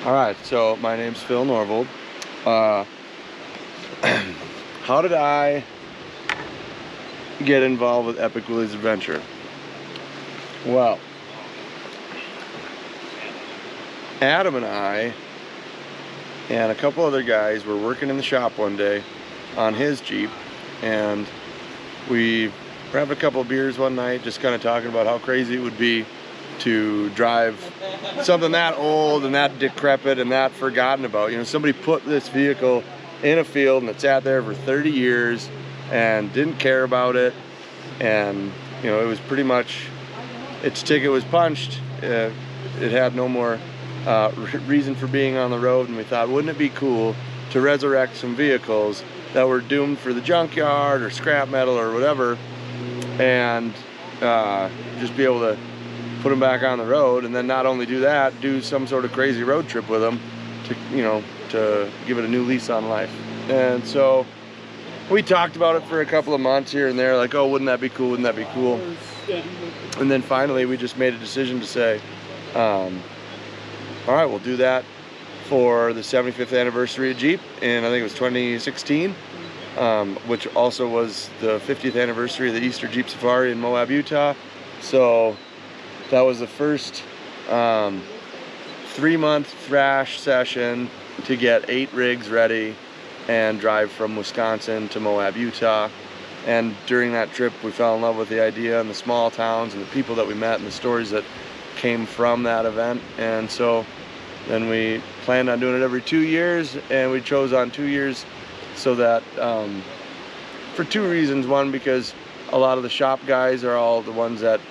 Alright, so my name's Phil Norvold. How did I get involved with Epic Willie's Adventure? Well, Adam and I and a couple other guys were working in the shop one day on his Jeep, and we were having a couple of beers one night, just kind of talking about how crazy it would be to drive something that old and that decrepit and that forgotten about. You know, somebody put this vehicle in a field and it sat there for 30 years and didn't care about it, and you know, it was pretty much, its ticket was punched. It had no more reason for being on the road, and we thought, wouldn't it be cool to resurrect some vehicles that were doomed for the junkyard or scrap metal or whatever, and just be able to put them back on the road, and then not only do that, do some sort of crazy road trip with them to, you know, to give it a new lease on life. And so we talked about it for a couple of months here and there, like, oh, wouldn't that be cool, wouldn't that be cool? And then finally we just made a decision to say, all right, we'll do that for the 75th anniversary of Jeep, and I think it was 2016, which also was the 50th anniversary of the Easter Jeep Safari in Moab, Utah. So that was the first 3-month thrash session to get 8 rigs ready and drive from Wisconsin to Moab, Utah. And during that trip, we fell in love with the idea and the small towns and the people that we met and the stories that came from that event. And so then we planned on doing it every 2 years, and we chose on 2 years so that for 2 reasons. One, because a lot of the shop guys are all the ones that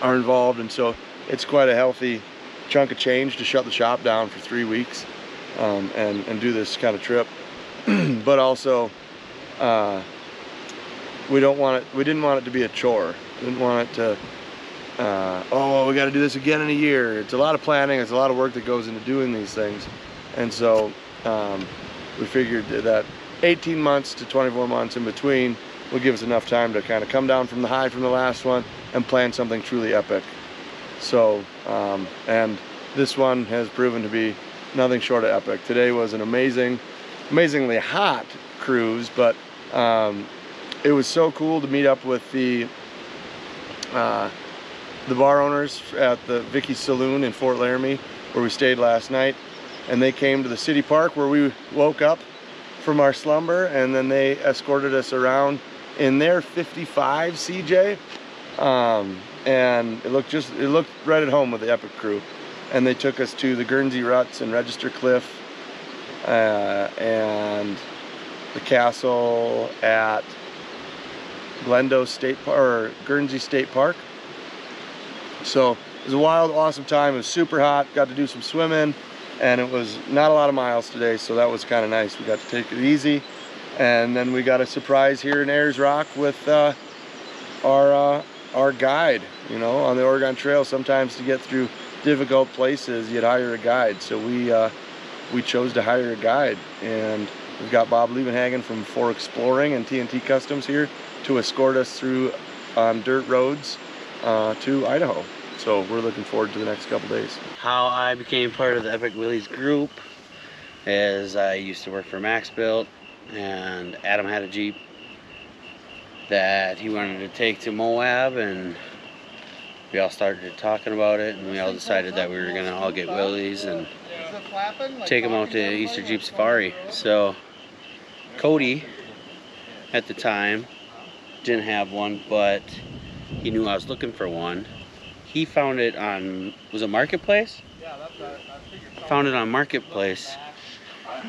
are involved, and so it's quite a healthy chunk of change to shut the shop down for 3 weeks and do this kind of trip. But also we didn't want it to be a chore. We didn't want it to oh, we got to do this again in a year. It's a lot of planning, it's a lot of work that goes into doing these things. And so we figured that 18 months to 24 months in between will give us enough time to kind of come down from the high from the last one and plan something truly epic. So and this one has proven to be nothing short of epic. Today was an amazingly hot cruise, but it was so cool to meet up with the bar owners at the Vicky's Saloon in Fort Laramie, where we stayed last night, and they came to the city park where we woke up from our slumber, and then they escorted us around in their 55 CJ, and it looked right at home with the Epic crew. And they took us to the Guernsey Ruts and Register Cliff and the castle at Glendo State Park, or Guernsey State Park. So it was a wild, awesome time. It was super hot, got to do some swimming, and it was not a lot of miles today, so that was kind of nice. We got to take it easy, and then we got a surprise here in Ayers Rock with our guide. You know, on the Oregon Trail, sometimes to get through difficult places, you'd hire a guide. So we chose to hire a guide, and we've got Bob Liebenhagen from For Exploring and TNT Customs here to escort us through on dirt roads to Idaho. So we're looking forward to the next couple days. How I became part of the Epic Willie's group is I used to work for Max Built, and Adam had a Jeep that he wanted to take to Moab, and we all started talking about it, and we all decided that we were going to all get Willie's and take them out to Easter Jeep Safari. So Cody at the time didn't have one, but he knew I was looking for one. He found it on, was it Marketplace? Yeah, that's right. Found it on Marketplace.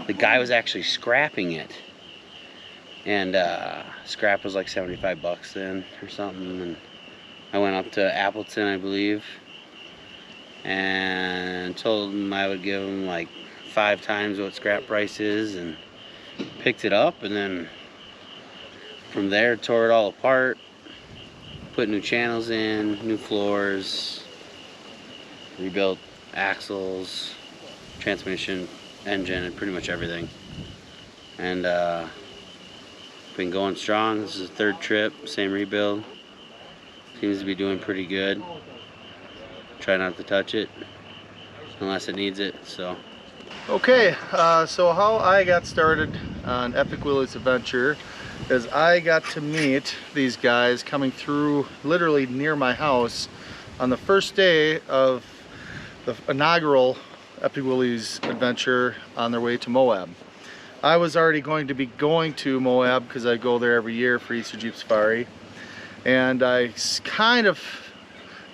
The guy was actually scrapping it, and scrap was like 75 bucks then or something. And I went up to Appleton, I believe, and told him I would give him like 5 times what scrap price is, and picked it up, and then from there tore it all apart, put new channels in, new floors, rebuilt axles, transmission, engine, and pretty much everything. And been going strong. This is the 3rd trip, same rebuild. Seems to be doing pretty good. Try not to touch it. unless it needs it. So Okay, so how I got started on Epic Willie's adventure is I got to meet these guys coming through literally near my house on the first day of the inaugural Epic Willie's adventure on their way to Moab. I was already going to be going to Moab because I go there every year for Easter Jeep Safari, and I kind of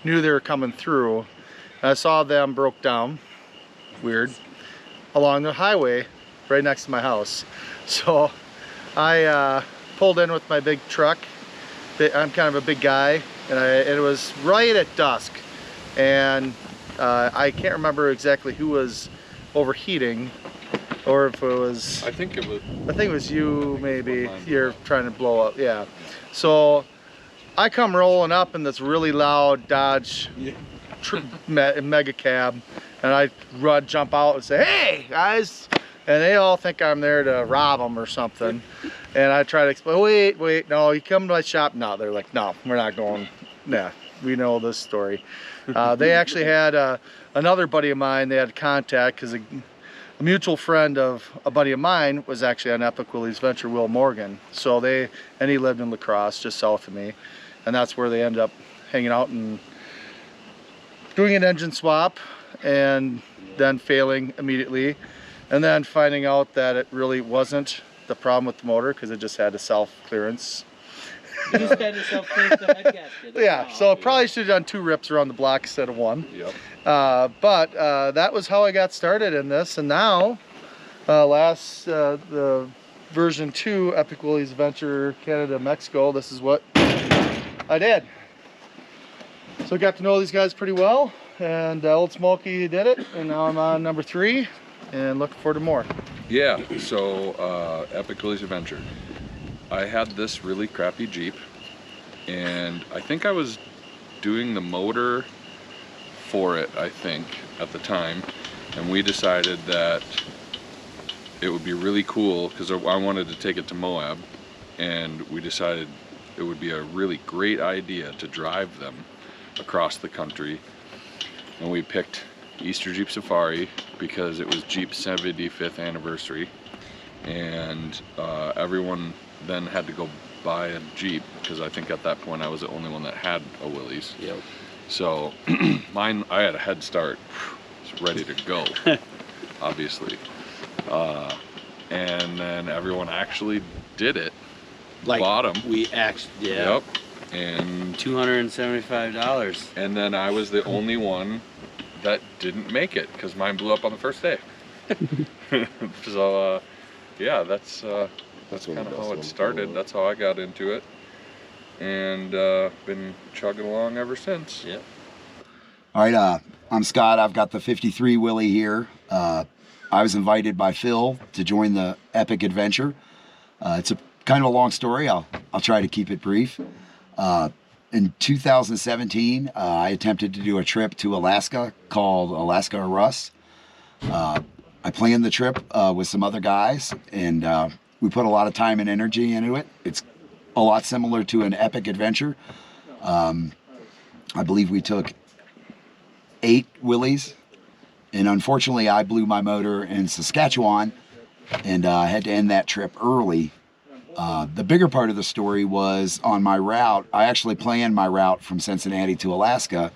knew they were coming through. I saw them broke down, weird, along the highway right next to my house. So I pulled in with my big truck. I'm kind of a big guy, and it was right at dusk, and I can't remember exactly who was overheating, or if it was, I think it was you, maybe. You're trying to blow up, yeah. So I come rolling up in this really loud Dodge mega cab, and I jump out and say, "Hey guys!" And they all think I'm there to rob them or something. And I try to explain, wait, no, you come to my shop? No, they're like, no, we're not going. Nah, we know this story. They actually had another buddy of mine, they had contact because a mutual friend of a buddy of mine was actually on Epic Willie's Venture, Will Morgan. So and he lived in La Crosse, just south of me. And that's where they ended up hanging out and doing an engine swap, and then failing immediately, and then finding out that it really wasn't the problem with the motor because it just had a self-clearance. you just had to self-clear the head gasket. Yeah, so probably should have done 2 rips around the block instead of 1. Yep. But that was how I got started in this, and now the version 2 Epic Willie's Venture Canada Mexico, this is what I did. So I got to know these guys pretty well, and Old Smokey did it, and now I'm on number 3 and looking forward to more. Yeah, so Epic Willie's Adventure. I had this really crappy Jeep, and I think I was doing the motor for it, I think, at the time, and we decided that it would be really cool because I wanted to take it to Moab, and we decided it would be a really great idea to drive them across the country, and we picked Easter Jeep Safari because it was Jeep's 75th anniversary, and everyone then had to go buy a Jeep because I think at that point I was the only one that had a Willys. Yep. So mine, I had a head start, was ready to go, obviously, and then everyone actually did it. Like bought them. we actually, yeah. Yep. And $275. And then I was the only one that didn't make it because mine blew up on the first day. So yeah, that's kind of how it started. That's how I got into it, and been chugging along ever since. Yep. All right, I'm Scott. I've got the 53 Willie here. I was invited by Phil to join the Epic Adventure. It's a kind of a long story. I'll try to keep it brief. In 2017, I attempted to do a trip to Alaska called Alaska or Rust. I planned the trip with some other guys, and we put a lot of time and energy into it. It's a lot similar to an epic adventure. I believe we took 8 Willies, and unfortunately I blew my motor in Saskatchewan, and I had to end that trip early. The bigger part of the story was on my route. I actually planned my route from Cincinnati to Alaska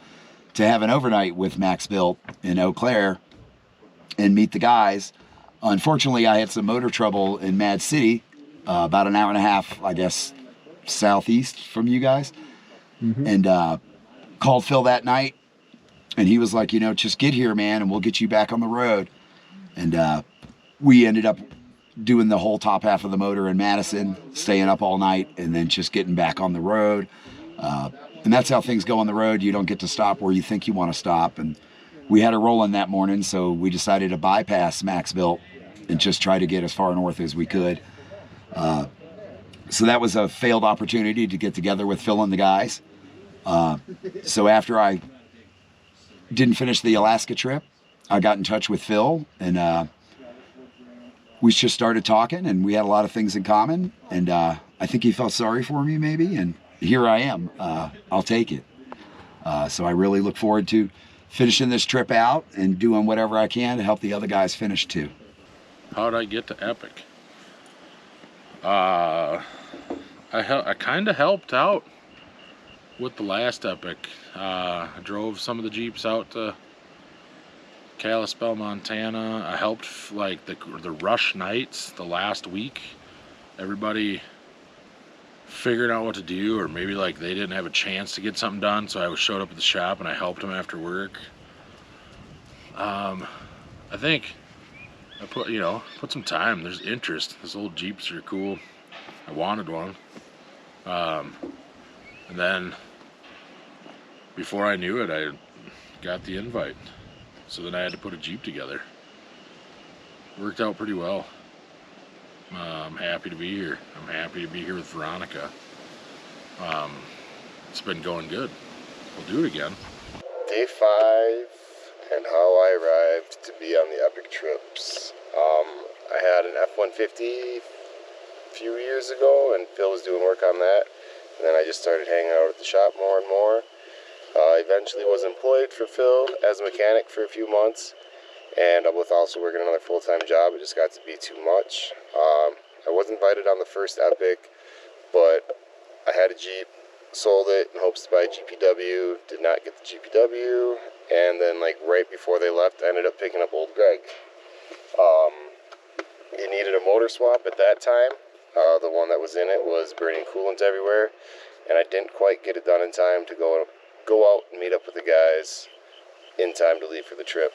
to have an overnight with Max Built in Eau Claire and meet the guys. Unfortunately, I had some motor trouble in Mad City, about an hour and a half, I guess, southeast from you guys. Mm-hmm. And called Phil that night, and he was like, you know, just get here, man, and we'll get you back on the road. And we ended up doing the whole top half of the motor in Madison, staying up all night, and then just getting back on the road. And that's how things go on the road. You don't get to stop where you think you want to stop. And we had a roll-in that morning, so we decided to bypass Max Built and just try to get as far north as we could. So that was a failed opportunity to get together with Phil and the guys. So after I didn't finish the Alaska trip, I got in touch with Phil, and we just started talking, and we had a lot of things in common. And I think he felt sorry for me, maybe, and here I am. I'll take it. So I really look forward to finishing this trip out and doing whatever I can to help the other guys finish too. How'd I get to Epic? I kind of helped out with the last Epic. I drove some of the Jeeps out to Kalispell, Montana. I helped like the rush nights the last week. Everybody figured out what to do, or maybe like they didn't have a chance to get something done, so I showed up at the shop and I helped them after work. I think I put some time. There's interest. Those old Jeeps are cool. I wanted one. And then before I knew it, I got the invite. So then I had to put a Jeep together. Worked out pretty well. I'm happy to be here. I'm happy to be here with Veronica. It's been going good. We'll do it again. Day 5 and how I arrived to be on the Epic trips. I had an F-150 a few years ago, and Phil was doing work on that. And then I just started hanging out at the shop more and more. Eventually was employed for Phil as a mechanic for a few months, and with also working another full-time job. It just got to be too much. I was invited on the first Epic, but I had a Jeep, sold it in hopes to buy a GPW, did not get the GPW, and then like right before they left, I ended up picking up old Greg. It needed a motor swap at that time. The one that was in it was burning coolant everywhere, and I didn't quite get it done in time to go out and meet up with the guys in time to leave for the trip.